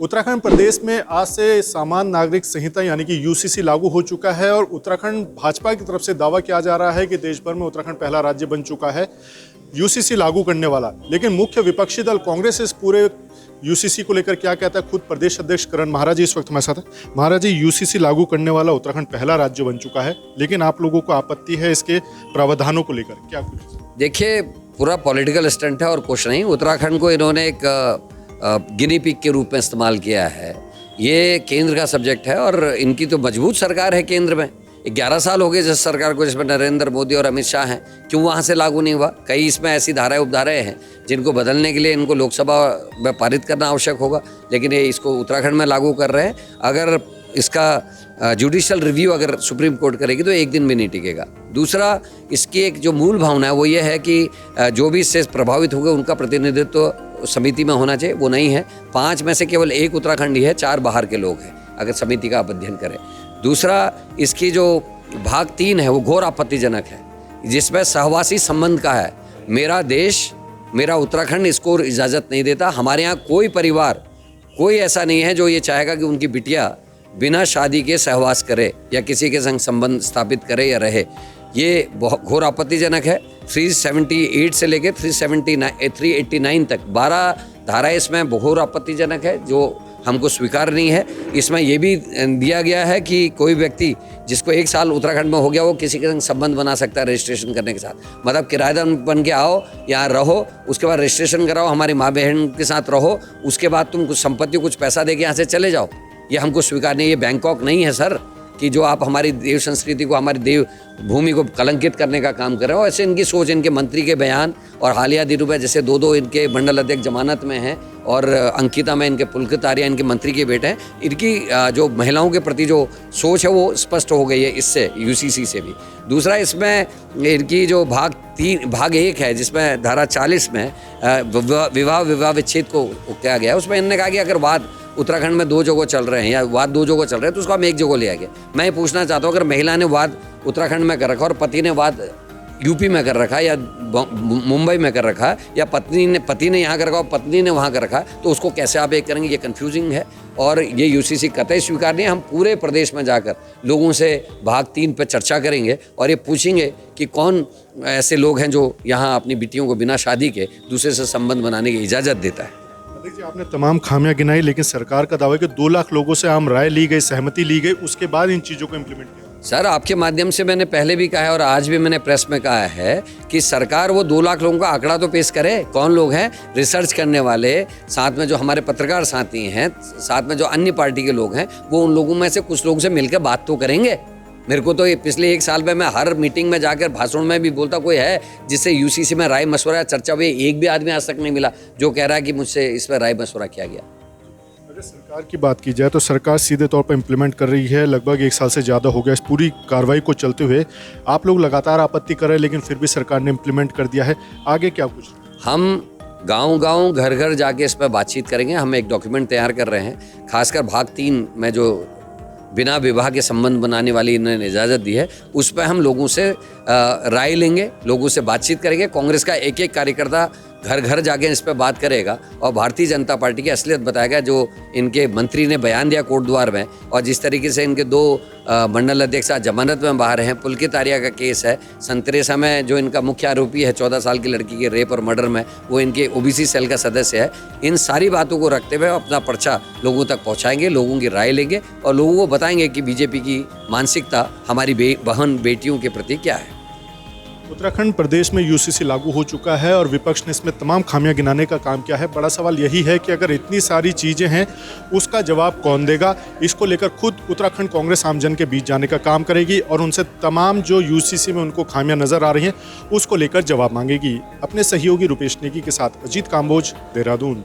उत्तराखंड प्रदेश में आज से सामान्य नागरिक संहिता यानी कि यूसीसी लागू हो चुका है और उत्तराखंड भाजपा की तरफ से दावा किया जा रहा है कि देश भर में उत्तराखंड पहला राज्य बन चुका है यूसीसी लागू करने वाला। लेकिन मुख्य विपक्षी दल कांग्रेस इस पूरे यूसीसी को लेकर क्या कहता है, खुद प्रदेश अध्यक्ष करण महाराज जी इस वक्त हमारे साथ है। महाराज जी, यूसीसी लागू करने वाला उत्तराखंड पहला राज्य बन चुका है, लेकिन आप लोगों को आपत्ति है इसके प्रावधानों को लेकर, क्या कुछ? देखिए, पूरा पॉलिटिकल स्टंट है और कुछ नहीं। उत्तराखंड को इन्होंने एक गिनी पिग के रूप में इस्तेमाल किया है। ये केंद्र का सब्जेक्ट है और इनकी तो मजबूत सरकार है केंद्र में। 11 साल हो गए जिस सरकार को, जिसमें नरेंद्र मोदी और अमित शाह हैं। क्यों वहाँ से लागू नहीं हुआ? कई इसमें ऐसी धाराएं उपधाराएं हैं जिनको बदलने के लिए इनको लोकसभा में पारित करना आवश्यक होगा, लेकिन ये इसको उत्तराखंड में लागू कर रहे हैं। अगर इसका जुडिशियल रिव्यू अगर सुप्रीम कोर्ट करेगी तो एक दिन भी नहीं टिकेगा। दूसरा, इसकी एक जो मूल भावना है वो ये है कि जो भी इससे प्रभावित होंगे उनका प्रतिनिधित्व समिति में होना चाहिए। वो नहीं है। 5 में से केवल 1 उत्तराखंडी है, 4 बाहर के लोग हैं अगर समिति का आप अध्ययन करें। दूसरा, इसकी जो भाग 3 है वो घोर आपत्तिजनक है, जिसमें सहवासी संबंध का है। मेरा देश, मेरा उत्तराखंड इसको इजाज़त नहीं देता। हमारे यहाँ कोई परिवार, कोई ऐसा नहीं है जो ये चाहेगा कि उनकी बिटिया बिना शादी के सहवास करे या किसी के संग संबंध स्थापित करे या रहे। ये बहुत घोर आपत्तिजनक है। 378 से लेकर 389 तक 12 धाराएं इसमें घोर आपत्तिजनक है, जो हमको स्वीकार नहीं है। इसमें यह भी दिया गया है कि कोई व्यक्ति जिसको 1 साल उत्तराखंड में हो गया वो किसी के संग संबंध बना सकता है रजिस्ट्रेशन करने के साथ। मतलब किराएदार बन के आओ, यहाँ रहो, उसके बाद रजिस्ट्रेशन कराओ, हमारी माँ बहन के साथ रहो, उसके बाद तुम कुछ संपत्ति, कुछ पैसा दे के यहाँ से चले जाओ। ये हमको स्वीकार नहीं। ये बैंकॉक नहीं है सर, कि जो आप हमारी देव संस्कृति को, हमारी देव भूमि को कलंकित करने का काम कर रहे हो। ऐसे इनकी सोच, इनके मंत्री के बयान और हालिया दिनों में जैसे 2 इनके मंडल अध्यक्ष जमानत में हैं और अंकिता में इनके पुलकित आर्या इनके मंत्री के बेटे हैं। इनकी जो महिलाओं के प्रति जो सोच है वो स्पष्ट हो गई है इससे, यूसीसी से भी। दूसरा, इसमें इनकी जो भाग 1 है जिसमें धारा 40 में विवाह विच्छेद को किया गया है, उसमें इन्होंने कहा कि अगर वाद उत्तराखंड में 2 जगह चल रहे हैं या वाद 2 जगह चल रहे हैं तो उसको हम 1 जगह ले आएंगे। मैं ये पूछना चाहता हूँ, अगर महिला ने वाद उत्तराखंड में कर रखा और पति ने वाद यूपी में कर रखा या मुंबई में कर रखा या पति ने यहाँ कर रखा और पत्नी ने वहाँ कर रखा, तो उसको कैसे आप एक करेंगे? ये कन्फ्यूजिंग है और ये यूसीसी कतई स्वीकार नहीं है। हम पूरे प्रदेश में जाकर लोगों से भाग 3 पर चर्चा करेंगे और ये पूछेंगे कि कौन ऐसे लोग हैं जो यहाँ अपनी बेटियों को बिना शादी के दूसरे से संबंध बनाने की इजाज़त देता है। देखिए, आपने तमाम खामियां गिनाई, लेकिन सरकार का दावा है कि 2 लाख लोगों से आम राय ली गई, सहमति ली गई, उसके बाद इन चीज़ों को इम्प्लीमेंट किया। सर, आपके माध्यम से मैंने पहले भी कहा है और आज भी मैंने प्रेस में कहा है कि सरकार वो 2 लाख लोगों का आंकड़ा तो पेश करे। कौन लोग हैं? रिसर्च करने वाले, साथ में जो हमारे पत्रकार साथी हैं, साथ में जो अन्य पार्टी के लोग हैं, वो उन लोगों में से कुछ लोगों से मिलकर बात तो करेंगे। मेरे को तो ये पिछले 1 साल में मैं हर मीटिंग में जाकर भाषण में भी बोलता, कोई है जिससे यूसीसी में राय मशवरा चर्चा हुई? एक भी आदमी आज तक नहीं मिला जो कह रहा है कि मुझसे इस पर राय मशवरा किया गया। अगर सरकार की बात की जाए तो सरकार सीधे तौर पर इम्प्लीमेंट कर रही है। लगभग 1 साल से ज़्यादा हो गया इस पूरी कार्रवाई को चलते हुए। आप लोग लगातार आपत्ति कर रहे हैं, लेकिन फिर भी सरकार ने इम्प्लीमेंट कर दिया है। आगे क्या कुछ? हम गांव-गांव, घर-घर जाके इस पर बातचीत करेंगे। हम एक डॉक्यूमेंट तैयार कर रहे हैं। खासकर भाग 3 में जो बिना विवाह के संबंध बनाने वाली इन्होंने इजाज़त दी है, उस पर हम लोगों से राय लेंगे, लोगों से बातचीत करेंगे। कांग्रेस का एक कार्यकर्ता घर घर जाके इस पर बात करेगा और भारतीय जनता पार्टी की असलियत बताएगा। जो इनके मंत्री ने बयान दिया कोटद्वार में और जिस तरीके से इनके 2 मंडल अध्यक्ष जमानत में बाहर हैं, पुलकित आर्या का केस है, संतरेसा में जो इनका मुख्य आरोपी है 14 साल की लड़की के रेप और मर्डर में, वो इनके ओबीसी सेल का सदस्य है। इन सारी बातों को रखते हुए अपना पर्चा लोगों तक पहुँचाएंगे, लोगों की राय लेंगे और लोगों को बताएंगे कि बीजेपी की मानसिकता हमारी बहन बेटियों के प्रति क्या है। उत्तराखंड प्रदेश में यूसीसी लागू हो चुका है और विपक्ष ने इसमें तमाम खामियां गिनाने का काम किया है। बड़ा सवाल यही है कि अगर इतनी सारी चीज़ें हैं, उसका जवाब कौन देगा? इसको लेकर खुद उत्तराखंड कांग्रेस आमजन के बीच जाने का काम करेगी और उनसे तमाम जो यूसीसी में उनको खामियां नजर आ रही हैं उसको लेकर जवाब मांगेगी। अपने सहयोगी रुपेश नेगी के साथ अजीत काम्बोज, देहरादून।